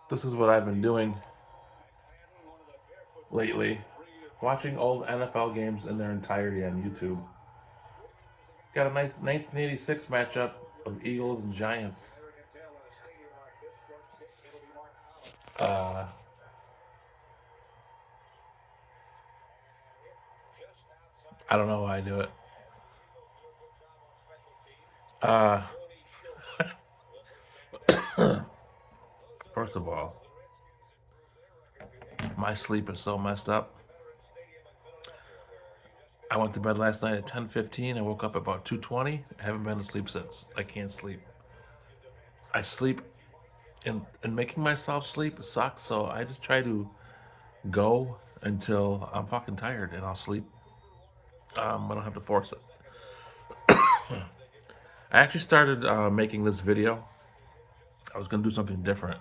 This is what I've been doing lately, watching old NFL games in their entirety on YouTube. Got a nice 1986 matchup of Eagles and Giants. Uh, I don't know why I do it. Uh, First of all, my sleep is so messed up. I went to bed last night at 10:15. I woke up about 2:20. I haven't been to sleep since. I can't sleep. I sleep and making myself sleep sucks. So I just try to go until I'm fucking tired and I'll sleep. I don't have to force it. I actually started making this video. I was going to do something different.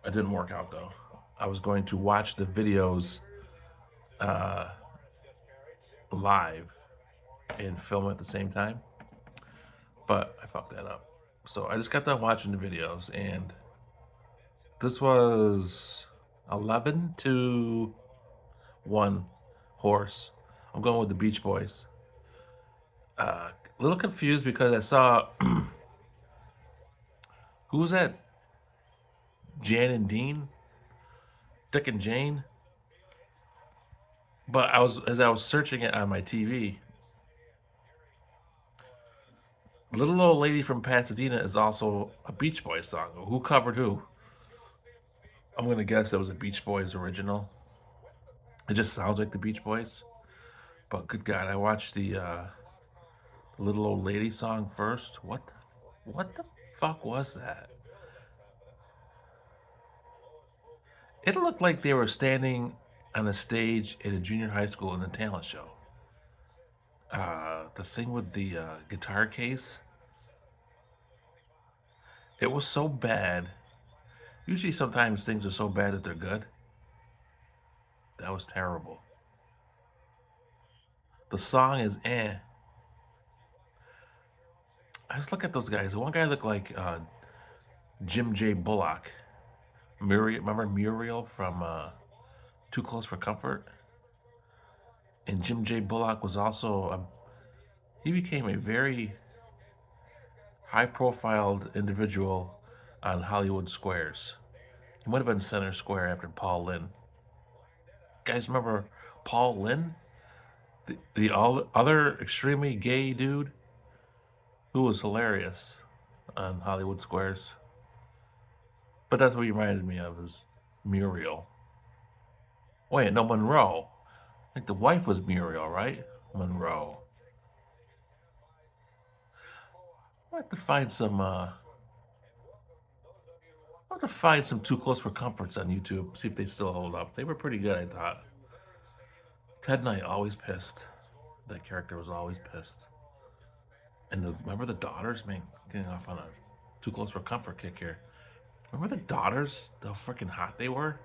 It didn't work out though. I was going to watch the videos live and film at the same time, but I fucked that up. So I just got done watching the videos, and this was 11 to 1 horse. I'm going with the Beach Boys. A little confused because I saw who was that? Jan and Dean, Dick and Jane. But as I was searching it on my TV, Little Old Lady from Pasadena is also a Beach Boys song. Who covered who? I'm gonna guess it was a Beach Boys original. It just sounds like the Beach Boys. But good God, I watched the Little Old Lady song first. What the fuck was that? It looked like they were standing on a stage at a junior high school in a talent show. The thing with the guitar case, it was so bad. Usually, sometimes things are so bad that they're good. That was terrible. The song is eh. I just look at those guys. The one guy looked like Jim J. Bullock. Muriel, remember Muriel from Too Close for Comfort? And Jim J. Bullock was also he became a very high-profiled individual on Hollywood squares. He might have been center square after Paul Lynde. Guys, remember Paul Lynde, the all other extremely gay dude who was hilarious on Hollywood squares? But that's what he reminded me of is Muriel. Wait, no, Monroe. I think the wife was Muriel, right? Monroe. I have to find some. I have to find some Too Close for Comforts on YouTube. See if they still hold up. They were pretty good, I thought. Ted Knight always pissed. That character was always pissed. And remember the daughters, man, getting off on a Too Close for Comfort kick here. Remember the daughters? How freaking hot they were.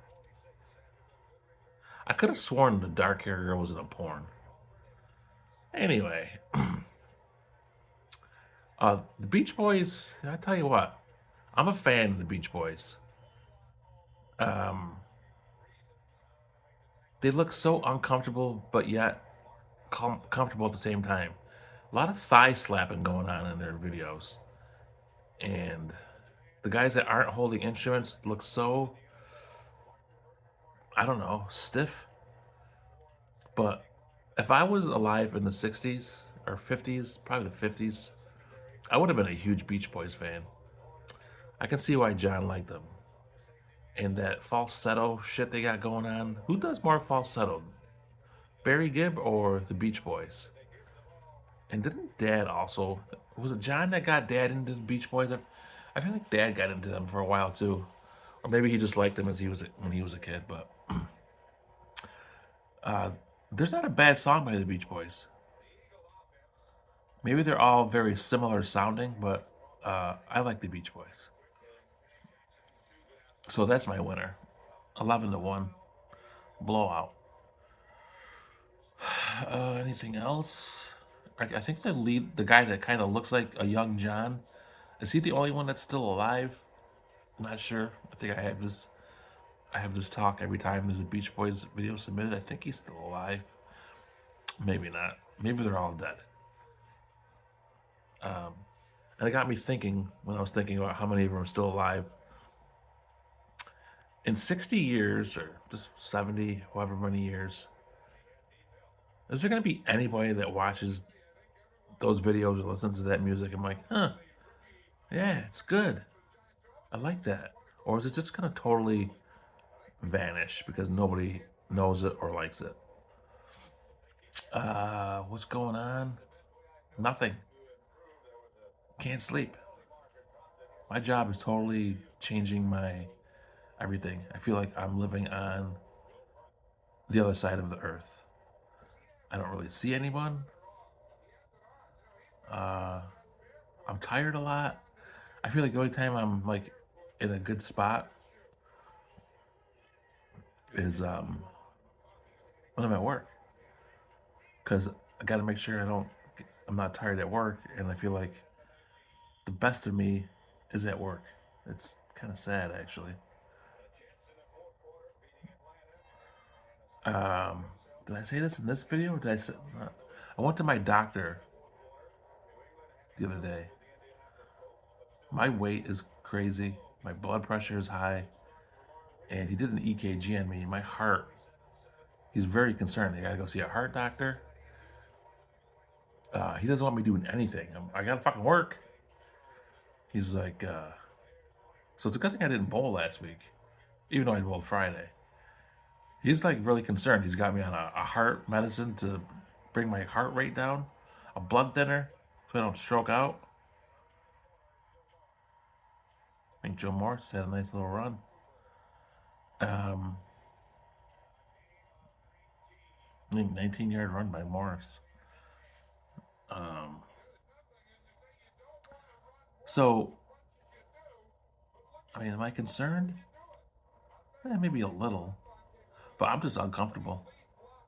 I could have sworn the dark hair girl was in a porn. Anyway, the Beach Boys. I tell you what, I'm a fan of the Beach Boys. Um, they look so uncomfortable, but yet comfortable at the same time. A lot of thigh slapping going on in their videos, and the guys that aren't holding instruments look so, I don't know, stiff. But if I was alive in the 60s or 50s, probably the 50s, I would have been a huge Beach Boys fan. I can see why John liked them. And that falsetto shit they got going on. Who does more falsetto? Barry Gibb or the Beach Boys? And didn't Dad also? Was it John that got Dad into the Beach Boys? I feel like Dad got into them for a while too, or maybe he just liked them as he was when he was a kid. But uh, there's not a bad song by the Beach Boys. Maybe they're all very similar sounding, but I like the Beach Boys. So that's my winner, 11 to 1 blowout. Anything else? I think the guy that kind of looks like a young John, is he the only one that's still alive? Not sure. I think I have this talk every time there's a Beach Boys video submitted. I think he's still alive. Maybe not. Maybe they're all dead. And it got me thinking when I was thinking about how many of them are still alive. In 60 years, or just 70, however many years, is there going to be anybody that watches those videos or listens to that music and like, huh, yeah, it's good. I like that. Or is it just going to totally vanish because nobody knows it or likes it? What's going on? Nothing. Can't sleep. My job is totally changing my everything. I feel like I'm living on the other side of the earth. I don't really see anyone. Uh, I'm tired a lot. I feel like the only time I'm like in a good spot is when I'm at work, because I got to make sure I'm not tired at work, and I feel like the best of me is at work. It's kind of sad, actually. Um, did I say this in this video? Or did I say? I went to my doctor the other day. My weight is crazy. My blood pressure is high, and he did an EKG on me. My heart. He's very concerned. I gotta go see a heart doctor. He doesn't want me doing anything. I gotta fucking work. He's like, so it's a good thing I didn't bowl last week, even though I bowled Friday. He's like really concerned. He's got me on a heart medicine to bring my heart rate down, a blood thinner so I don't stroke out. I think Joe Morris had a nice little run. I think 19-yard run by Morris. Um, so, I mean, am I concerned? Maybe a little, but I'm just uncomfortable.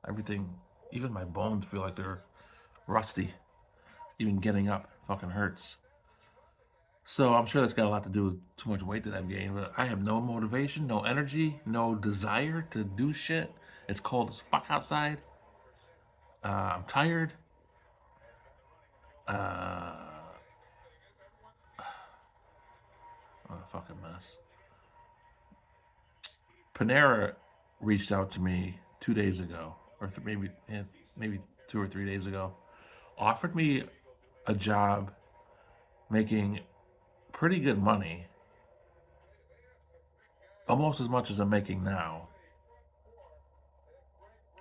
Everything, even my bones feel like they're rusty. Even getting up fucking hurts. So I'm sure that's got a lot to do with too much weight that I've gained, but I have no motivation, no energy, no desire to do shit. It's cold as fuck outside. I'm tired. What a fucking mess. Panera reached out to me 2 days ago, or maybe 2 or 3 days ago, offered me a job making pretty good money, almost as much as I'm making now.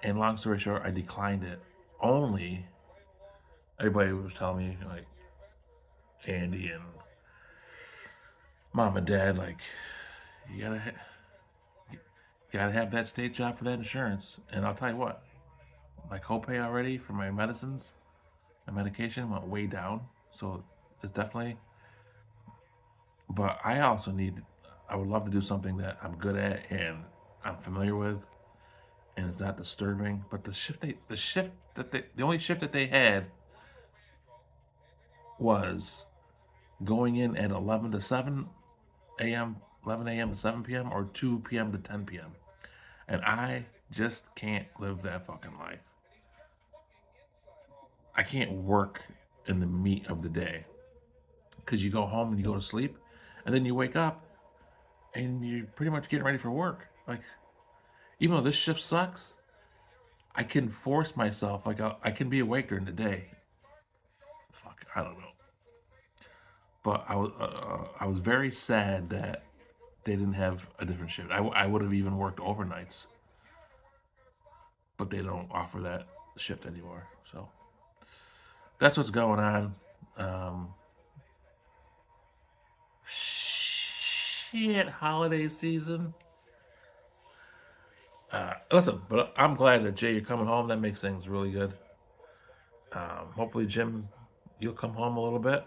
And long story short, I declined it. Only everybody was telling me, like Andy and mom and dad, like you gotta have that state job for that insurance. And I'll tell you what, my copay already for my medicines, my medication went way down. So it's definitely. But I also need. I would love to do something that I'm good at and I'm familiar with, and it's not disturbing. But the only shift that they had was going in at 11 to 7 a.m., 11 a.m. to 7 p.m., or 2 p.m. to 10 p.m. And I just can't live that fucking life. I can't work in the meat of the day because you go home and you go to sleep, and then you wake up and you're pretty much getting ready for work. Like, even though this shift sucks, I can force myself. Like, I can be awake during the day. Fuck, I don't know. But I was very sad that they didn't have a different shift. I would have even worked overnights, but they don't offer that shift anymore. So that's what's going on. Um, Shit, holiday season. Listen, but I'm glad that Jay, you're coming home. That makes things really good. Hopefully, Jim, you'll come home a little bit.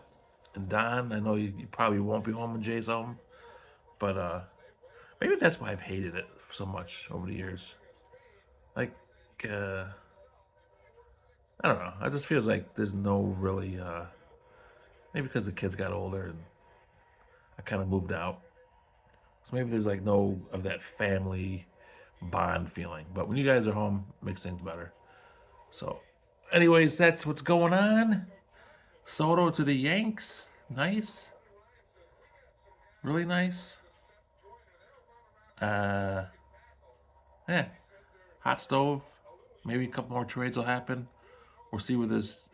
And Don, I know you probably won't be home when Jay's home, but maybe that's why I've hated it so much over the years. Like, uh, I don't know. It just feels like there's no really. Maybe because the kids got older and I kind of moved out. So maybe there's like no of that family bond feeling. But when you guys are home, it makes things better. So, anyways, that's what's going on. Soto to the Yanks. Nice. Really nice. Uh, yeah. Hot stove. Maybe a couple more trades will happen. We'll see where this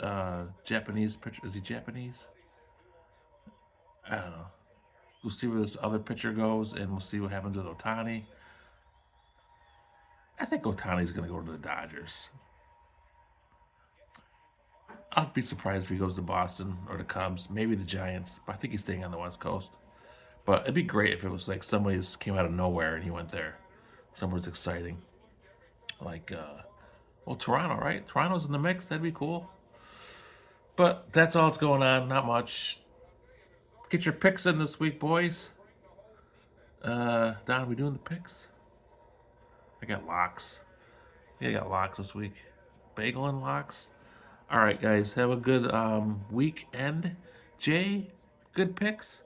Japanese pitcher is. He Japanese? I don't know. We'll see where this other pitcher goes, and we'll see what happens with Ohtani. I think Ohtani's going to go to the Dodgers. I'll be surprised if he goes to Boston or the Cubs, maybe the Giants. But I think he's staying on the West Coast. But it'd be great if it was like somebody just came out of nowhere and he went there. Somewhere's exciting. Like, well, Toronto, right? Toronto's in the mix. That'd be cool. But that's all that's going on. Not much. Get your picks in this week, boys. Don, we doing the picks? I got locks. Yeah, I got locks this week. Bagel and locks. All right, guys. Have a good weekend. Jay, good picks.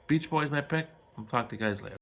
Beach Boys, my pick. I'll talk to you guys later.